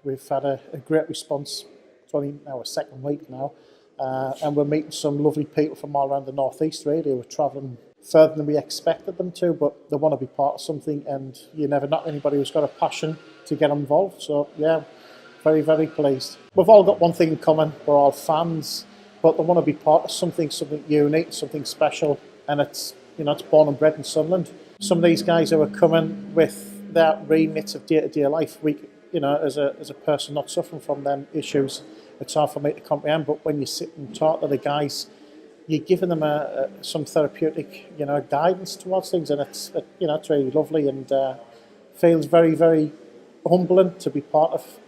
we've had a great response. It's only our second week now, and we're meeting some lovely people from all around the northeast. Really, we're travelling further than we expected them to, but they want to be part of something, and you never know anybody who's got a passion to get involved. So yeah, very, very pleased. We've all got one thing in common: we're all fans, but they want to be part of something unique, something special, and it's born and bred in Sunderland. Some of these guys who are coming with that remit of day-to-day life, as a person not suffering from them issues, it's hard for me to comprehend. But when you sit and talk to the guys, you're giving them some therapeutic, guidance towards things, and it's really lovely, and feels very, very humbling to be part of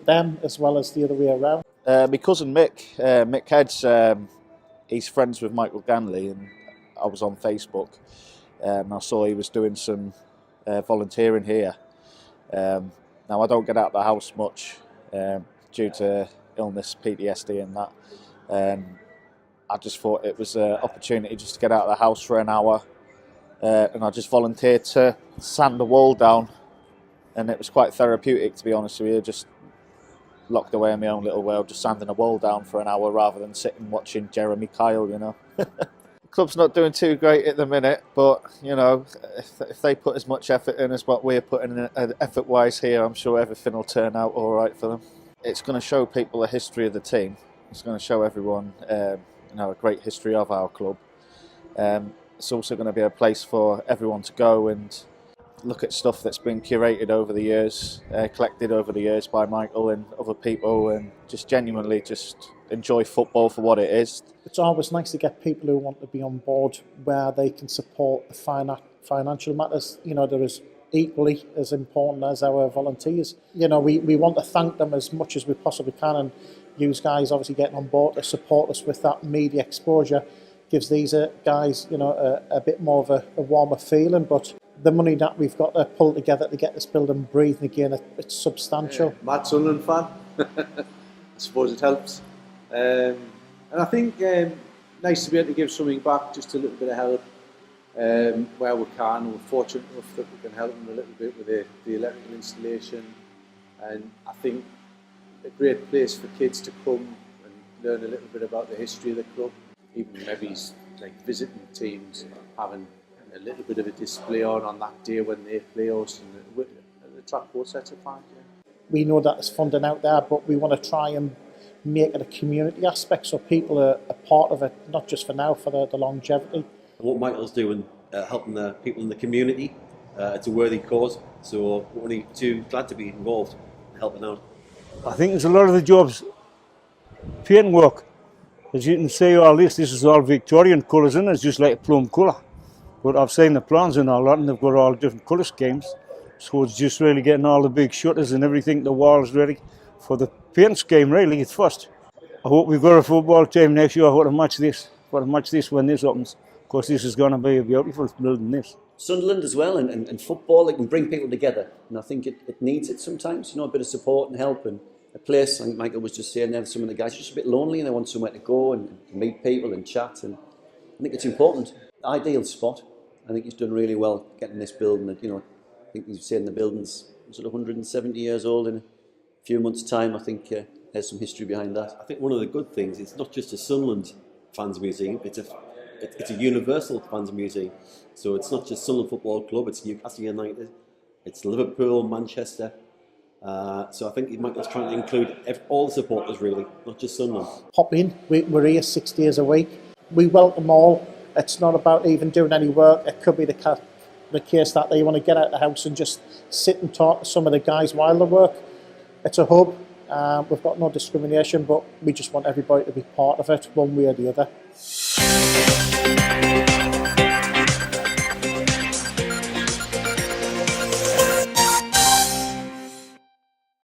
them as well as the other way around. My cousin Mick Heads, he's friends with Michael Ganley, and I was on Facebook, and I saw he was doing some volunteering here. Now I don't get out of the house much due to illness, PTSD and that. I just thought it was an opportunity just to get out of the house for an hour, and I just volunteered to sand the wall down, and it was quite therapeutic, to be honest with you. Just locked away in my own little world, just sanding a wall down for an hour rather than sitting watching Jeremy Kyle, The club's not doing too great at the minute, but if they put as much effort in as what we're putting in effort-wise here, I'm sure everything will turn out all right for them. It's going to show people the history of the team. It's going to show everyone a great history of our club. It's also going to be a place for everyone to go and look at stuff that's been curated over the years, collected over the years by Michael and other people, and just genuinely just enjoy football for what it is. It's always nice to get people who want to be on board where they can support the financial matters. They're as equally as important as our volunteers. We want to thank them as much as we possibly can, and use guys obviously getting on board to support us with that media exposure gives these guys a bit more of a warmer feeling. But the money that we've got to pull together to get this building breathing again, it's substantial. Mad Sunderland fan. I suppose it helps. And I think nice to be able to give something back, just a little bit of help where we can. We're fortunate enough that we can help them a little bit with the electrical installation, and I think a great place for kids to come and learn a little bit about the history of the club. Even maybe like visiting teams, having a little bit of a display on that day when they play us, and the track both sets of fans. Yeah. We know that there's funding out there, but we want to try and make it a community aspect so people are a part of it, not just for now, for the longevity. What Michael's doing, helping the people in the community, it's a worthy cause, so we're only too glad to be involved and helping out. I think there's a lot of the jobs paint work. As you can see, all this is all Victorian colours in it, it's just like a plum colour. But I've seen the plans and all that, and they've got all different colour schemes. So it's just really getting all the big shutters and everything, the walls ready for the paint scheme, really, at first. I hope we've got a football team next year. I hope to match this when this opens. Of course, this is going to be a beautiful building, this. Sunderland as well, and football, it can bring people together. And I think it needs it sometimes, a bit of support and help. And a place, I think Michael was just saying there, some of the guys are just a bit lonely and they want somewhere to go and meet people and chat. And I think it's important. Ideal spot. I think he's done really well getting this building. I think he's saying the building's sort of 170 years old in a few months' time. I think there's some history behind that. I think one of the good things, it's not just a Sunderland fans museum, it's a universal fans museum. So it's not just Sunderland Football Club, it's Newcastle United, it's Liverpool, Manchester. So I think Michael's trying to include all the supporters, really, not just Sunderland. Pop in, we're here 6 days a week. We welcome all. It's not about even doing any work. It could be the case that they want to get out of the house and just sit and talk to some of the guys while they work. It's a hub. We've got no discrimination, but we just want everybody to be part of it, one way or the other.